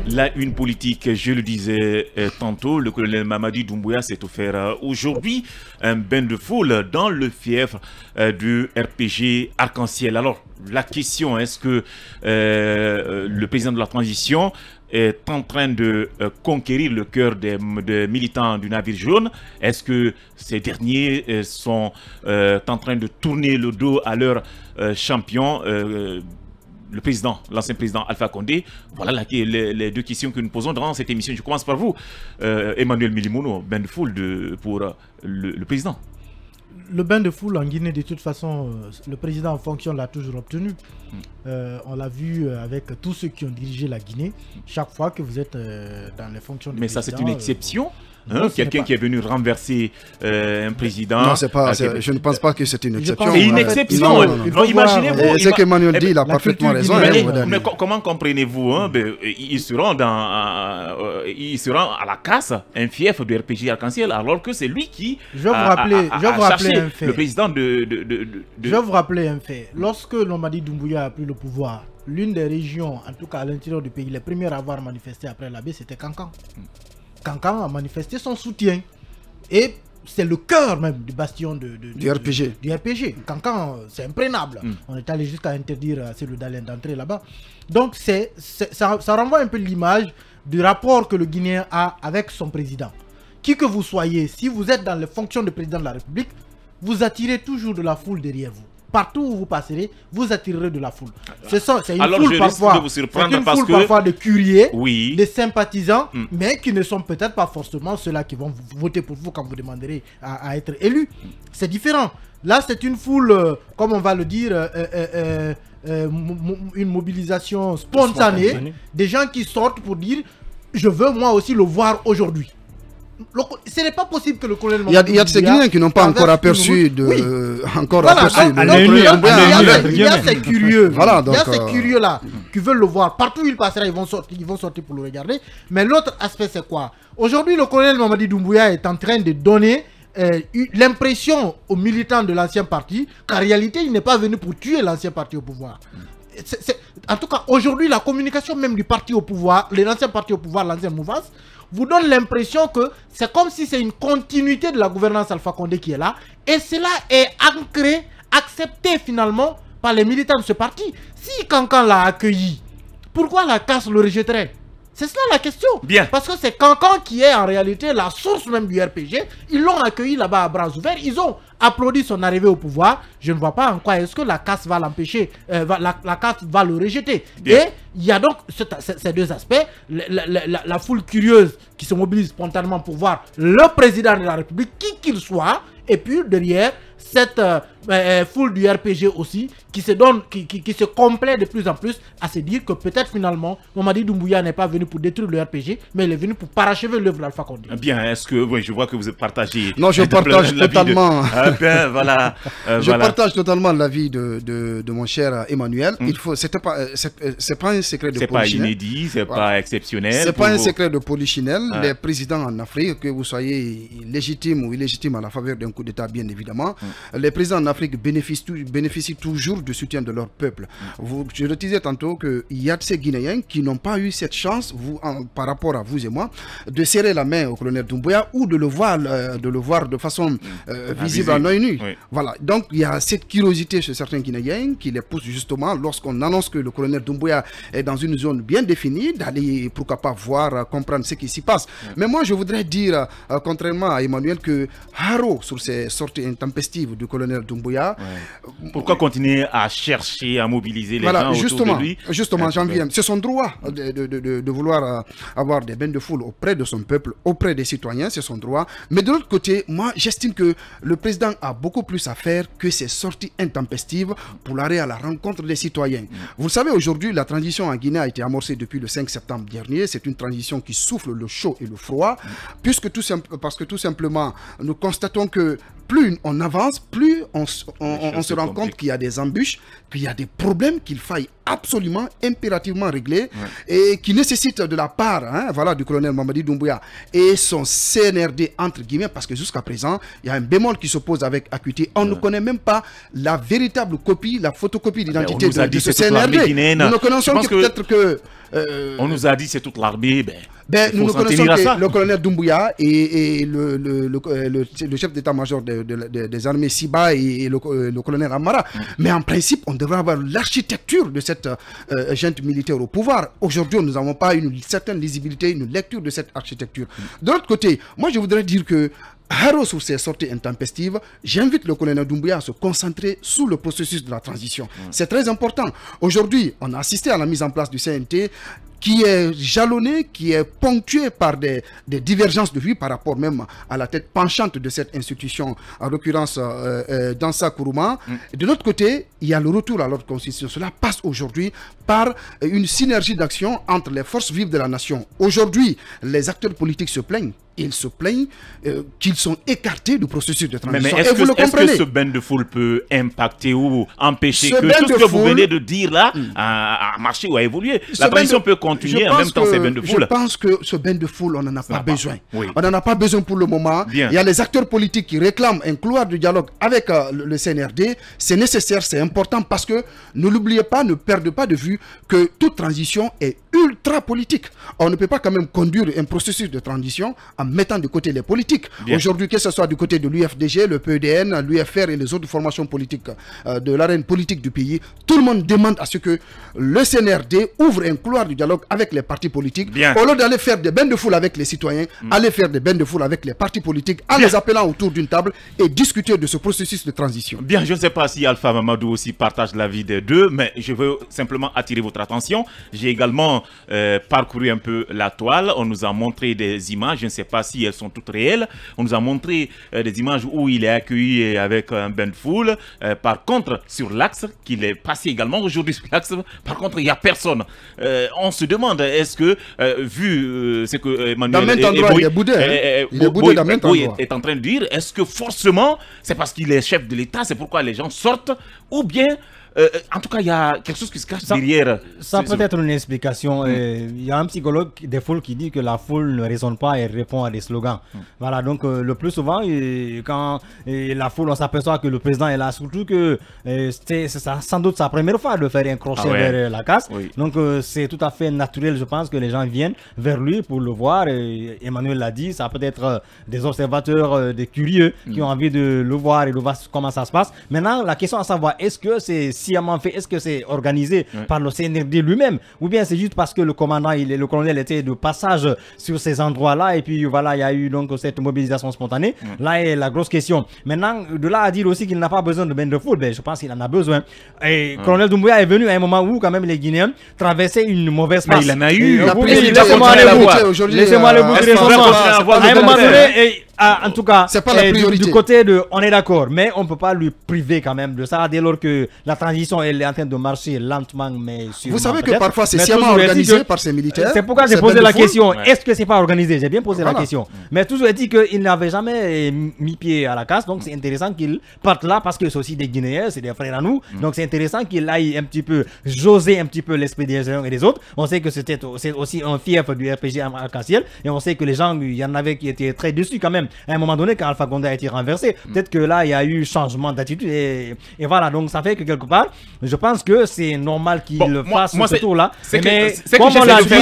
La une politique, je le disais tantôt, le colonel Mamadi Doumbouya s'est offert aujourd'hui un bain de foule dans le fief du RPG Arc-en-Ciel. Alors, la question, est-ce que le président de la transition est en train de conquérir le cœur des militants du navire jaune? Est-ce que ces derniers sont en train de tourner le dos à leur champion, le président, l'ancien président Alpha Condé? Voilà les deux questions que nous posons dans cette émission. Je commence par vous, Emmanuel Milimouno, bain de foule pour le président. Le bain de foule en Guinée, de toute façon, le président en fonction l'a toujours obtenu. On l'a vu avec tous ceux qui ont dirigé la Guinée. Chaque fois que vous êtes dans les fonctions de président... Mais ça, c'est une exception. Quelqu'un qui est venu renverser un président. Non, je ne pense pas que c'est une exception. C'est une exception. Imaginez-vous. Ce qu'Emmanuel dit, il a parfaitement raison. Mais comment comprenez-vous ils seront à la casse, un fief de RPG Arc-en-Ciel, alors que c'est lui qui a cherché le président de... Je vais vous rappeler un fait. Lorsque Mamadi Doumbouya a pris le pouvoir, l'une des régions, en tout cas à l'intérieur du pays, les premières à avoir manifesté après l'abbé, c'était Kankan. Kankan a manifesté son soutien. Et c'est le cœur même du bastion du RPG. Du RPG. Kankan, c'est imprégnable. On est allé jusqu'à interdire à Cellou Dalein d'entrer là-bas. Donc ça renvoie un peu l'image du rapport que le Guinéen a avec son président. Qui que vous soyez, si vous êtes dans les fonctions de président de la République, vous attirez toujours de la foule derrière vous. Partout où vous passerez, vous attirerez de la foule. C'est une foule parfois de curieux, de sympathisants, mais qui ne sont peut-être pas forcément ceux-là qui vont voter pour vous quand vous demanderez à être élu. C'est différent. Là, c'est une foule, comme on va le dire, une mobilisation spontanée, des gens qui sortent pour dire « je veux moi aussi le voir aujourd'hui ». Ce n'est pas possible que le colonel... Il y a de ces Guinéens qui n'ont pas encore aperçu Il y a ces curieux. Voilà, il y a ces curieux-là qui veulent le voir. Partout où il passera, ils vont sortir pour le regarder. Mais l'autre aspect, c'est quoi? Aujourd'hui, le colonel Mamadi Doumbouya est en train de donner l'impression aux militants de l'ancien parti qu'en réalité, il n'est pas venu pour tuer l'ancien parti au pouvoir. En tout cas, aujourd'hui, la communication même du parti au pouvoir, l'ancien parti au pouvoir, l'ancienne mouvance, vous donne l'impression que c'est comme si c'est une continuité de la gouvernance Alpha Condé qui est là. Et cela est ancré, accepté finalement par les militants de ce parti. Si Kankan l'a accueilli, pourquoi la casse le rejetterait? C'est cela la question. Bien. Parce que c'est Kankan qui est en réalité la source même du RPG. Ils l'ont accueilli là-bas à bras ouverts. Ils ont applaudi son arrivée au pouvoir. Je ne vois pas en quoi est-ce que la casse va l'empêcher, la casse va le rejeter. Bien. Et il y a donc ces deux aspects. La foule curieuse qui se mobilise spontanément pour voir le président de la République, qui qu'il soit. Et puis derrière, cette foule du RPG aussi qui se complaît de plus en plus à se dire que peut-être finalement Mamadi Doumbouya n'est pas venu pour détruire le RPG, mais il est venu pour parachever l'œuvre d'Alpha Condé. Bien, est-ce que je vois que vous êtes partagé? Non, je partage totalement. Je partage totalement l'avis de mon cher Emmanuel. C'est pas un secret de polichinelle. C'est pas inédit, c'est pas exceptionnel. C'est pas un secret de polichinelle. Les présidents en Afrique, que vous soyez légitime ou illégitime à la faveur d'un coup d'État, bien évidemment, les présidents en Afrique bénéficient toujours du soutien de leur peuple. Je le disais tantôt qu'il y a de ces Guinéens qui n'ont pas eu cette chance, par rapport à vous et moi, de serrer la main au colonel Doumbouya ou de le voir de façon visible à l'œil nu. Voilà. Donc il y a cette curiosité chez certains Guinéens qui les pousse justement, lorsqu'on annonce que le colonel Doumbouya est dans une zone bien définie, d'aller pourquoi pas voir, comprendre ce qui s'y passe. Mais moi je voudrais dire, contrairement à Emmanuel, que haro sur ces sorties intempestives du colonel Doumbouya. Pourquoi continuer à chercher, à mobiliser les gens autour de lui? Justement, j'en viens. C'est son droit de vouloir avoir des bains de foule auprès de son peuple, auprès des citoyens, c'est son droit. Mais de l'autre côté, moi, j'estime que le président a beaucoup plus à faire que ces sorties intempestives pour aller à la rencontre des citoyens. Vous le savez, aujourd'hui, la transition en Guinée a été amorcée depuis le 5 septembre dernier. C'est une transition qui souffle le chaud et le froid, parce que tout simplement, nous constatons que plus on avance, plus on se rend compte qu'il y a des embûches, qu'il y a des problèmes qu'il faille absolument, impérativement réglé et qui nécessite de la part voilà, du colonel Mamadi Doumbouya et son CNRD, entre guillemets, parce que jusqu'à présent, il y a un bémol qui s'oppose avec acuité. On ne connaît même pas la véritable copie, la photocopie d'identité de ce CNRD. Nous ne connaissons que peut-être que... on nous a dit c'est toute l'armée. Nous ne connaissons que le colonel Doumbouya et le chef d'état-major des armées Siba et le colonel Amara. Mais en principe, on devrait avoir l'architecture de cette junte militaire au pouvoir. Aujourd'hui, nous n'avons pas une certaine lisibilité, une lecture de cette architecture. De l'autre côté, moi je voudrais dire que Haro sur ces sorties intempestives, j'invite le colonel Doumbouya à se concentrer sur le processus de la transition. C'est très important. Aujourd'hui, on a assisté à la mise en place du CNT qui est jalonné, qui est ponctué par des divergences de vue par rapport même à la tête penchante de cette institution, en l'occurrence Dansa Kourouma. De l'autre côté, il y a le retour à l'ordre constitutionnel. Cela passe aujourd'hui par une synergie d'action entre les forces vives de la nation. Aujourd'hui, les acteurs politiques se plaignent. Ils se plaignent qu'ils sont écartés du processus de transition. Mais est-ce que ce bain de foule peut impacter ou empêcher que tout ce que vous venez de dire là a marché ou a évolué? La transition peut continuer en même temps ces bains de foule. Je pense que ce bain de foule, on n'en a pas besoin. On n'en a pas besoin pour le moment. Il y a les acteurs politiques qui réclament un couloir de dialogue avec le CNRD. C'est nécessaire, c'est important parce que, ne l'oubliez pas, ne perdez pas de vue que toute transition est ultra politique. On ne peut pas quand même conduire un processus de transition en mettant de côté les politiques. Aujourd'hui, que ce soit du côté de l'UFDG, le PEDN, l'UFR et les autres formations politiques de l'arène politique du pays, tout le monde demande à ce que le CNRD ouvre un couloir de dialogue avec les partis politiques. Au lieu d'aller faire des bains de foule avec les citoyens, aller faire des bains de foule avec les partis politiques en les appelant autour d'une table et discuter de ce processus de transition. Bien, je ne sais pas si Alpha Mamadou aussi partage l'avis des deux, mais je veux simplement attirer votre attention. J'ai également parcouru un peu la toile. On nous a montré des images, je ne sais pas si elles sont toutes réelles. On nous a montré des images où il est accueilli avec un bain de foule. Par contre, sur l'axe, qu'il est passé également aujourd'hui sur l'axe, par contre, il n'y a personne. On se demande, est-ce que, vu ce que Emmanuel est en train de dire, est-ce que forcément, c'est parce qu'il est chef de l'État, c'est pourquoi les gens sortent, ou bien en tout cas, il y a quelque chose qui se cache derrière. Ça peut être une explication. Il y a un psychologue des foules qui dit que la foule ne raisonne pas et répond à des slogans. Voilà, donc le plus souvent, quand la foule, on s'aperçoit que le président est là, surtout que c'est sans doute sa première fois de faire un crochet vers la casse. Donc c'est tout à fait naturel, je pense, que les gens viennent vers lui pour le voir. Et Emmanuel l'a dit, ça peut être des observateurs, des curieux qui ont envie de le voir et de voir comment ça se passe. Maintenant, la question à savoir, est-ce que c'est sciemment fait, est-ce que c'est organisé par le CNRD lui-même, ou bien c'est juste parce que le commandant, le colonel était de passage sur ces endroits-là et puis voilà, il y a eu donc cette mobilisation spontanée. Là est la grosse question. Maintenant, de là à dire aussi qu'il n'a pas besoin de bain de foule, ben, je pense qu'il en a besoin. Et colonel Doumbouya est venu à un moment où quand même les Guinéens traversaient une mauvaise passe. Il en a eu. Laissez-moi le boucler. À un moment donné, en tout cas, c'est pas la priorité. Du côté de, on est d'accord, mais on ne peut pas lui priver quand même de ça dès lors que la transition elle est en train de marcher lentement, mais sûrement. Vous savez que parfois c'est sciemment organisé par ces militaires. C'est pourquoi j'ai posé la question. Est-ce que c'est pas organisé? J'ai bien posé la question. Mais toujours est dit qu'il n'avait jamais mis pied à la casse, donc c'est intéressant qu'il parte là parce que c'est aussi des Guinéens, c'est des frères à nous. Donc c'est intéressant qu'il aille un petit peu joser un petit peu l'esprit des uns et des autres. On sait que c'est aussi un fief du RPG Arc-en-Ciel et on sait que les gens, il y en avait qui étaient très déçus quand même. À un moment donné, quand Alpha Condé a été renversé, peut-être que là, il y a eu changement d'attitude. Et voilà, donc ça fait que quelque part, je pense que c'est normal qu'il fasse ce tour-là. Mais comme on l'a dit,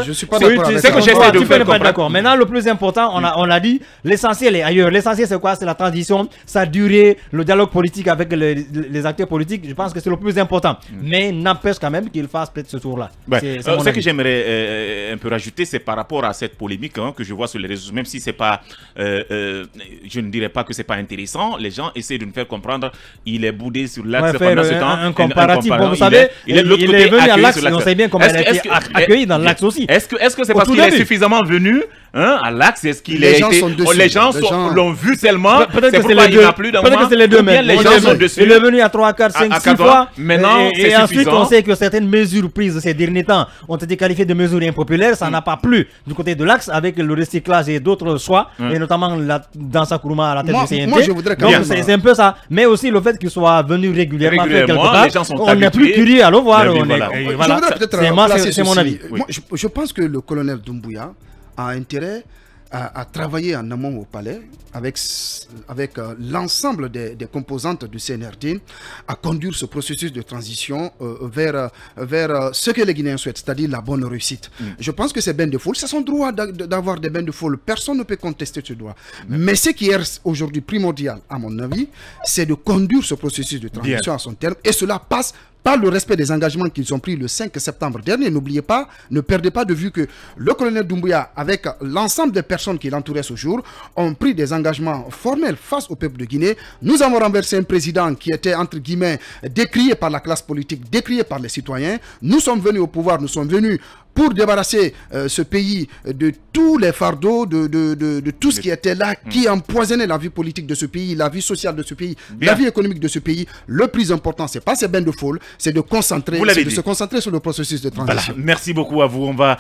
je suis pas d'accord avec ça. Tu peux ne pas être d'accord. Maintenant, le plus important, on l'a dit, l'essentiel est ailleurs. L'essentiel, c'est quoi? C'est la transition, sa durée, le dialogue politique avec les acteurs politiques. Je pense que c'est le plus important. Mais n'empêche quand même qu'il fasse peut-être ce tour-là. Ce que j'aimerais un peu rajouter, c'est par rapport à cette polémique que je vois sur les réseaux, même si c'est pas... je ne dirais pas que c'est pas intéressant. Les gens essaient de nous faire comprendre. Il est boudé sur l'axe pendant ce temps. Un comparatif. Bon, vous savez, il est venu à l'axe. On sait bien comment il a été accueilli dans l'axe aussi. Est-ce que c'est parce qu'il est suffisamment venu hein, à l'Axe? Est-ce qu'il Les a gens été... sont dessus. Les gens l'ont vu seulement. Peut-être que c'est pourquoi les il deux. n'a plus d'un Peut-être mois. que c'est les deux, Ou bien mais les gens sont dessus. il est venu à 3, 4, 5, 6 fois. Maintenant, et c'est ensuite, suffisant. on sait que certaines mesures prises ces derniers temps ont été qualifiées de mesures impopulaires. Ça n'a pas plu du côté de l'Axe avec le recyclage et d'autres choix, et notamment dans sa Kourouma à la tête du CNT. Moi, je voudrais quand Donc, même... c'est un peu ça. Mais aussi le fait qu'il soit venu régulièrement faire quelque part. Les gens sont On n'est habitués. plus curieux à le voir. Mais oui, On est- voilà. et Je voilà. voudrais peut-être C'est placer mon ceci. avis. Moi, je pense que le colonel Doumbouya a intérêt à travailler en amont au palais avec l'ensemble des composantes du CNRD, à conduire ce processus de transition vers ce que les Guinéens souhaitent, c'est-à-dire la bonne réussite. Je pense que ces bains de foule, c'est son droit d'avoir des bains de foule. Personne ne peut contester ce droit. Mais ce qui est aujourd'hui primordial, à mon avis, c'est de conduire ce processus de transition à son terme, et cela passe par le respect des engagements qu'ils ont pris le 5 septembre dernier. N'oubliez pas, ne perdez pas de vue que le colonel Doumbouya, avec l'ensemble des personnes qui l'entouraient ce jour, ont pris des engagements formels face au peuple de Guinée. Nous avons renversé un président qui était, entre guillemets, décrié par la classe politique, décrié par les citoyens. Nous sommes venus au pouvoir, nous sommes venus pour débarrasser ce pays de tous les fardeaux, de tout ce qui était là, qui empoisonnait la vie politique de ce pays, la vie sociale de ce pays, la vie économique de ce pays. Le plus important, c'est pas ces bains de foule, c'est de se concentrer sur le processus de transition. Voilà. Merci beaucoup à vous. On va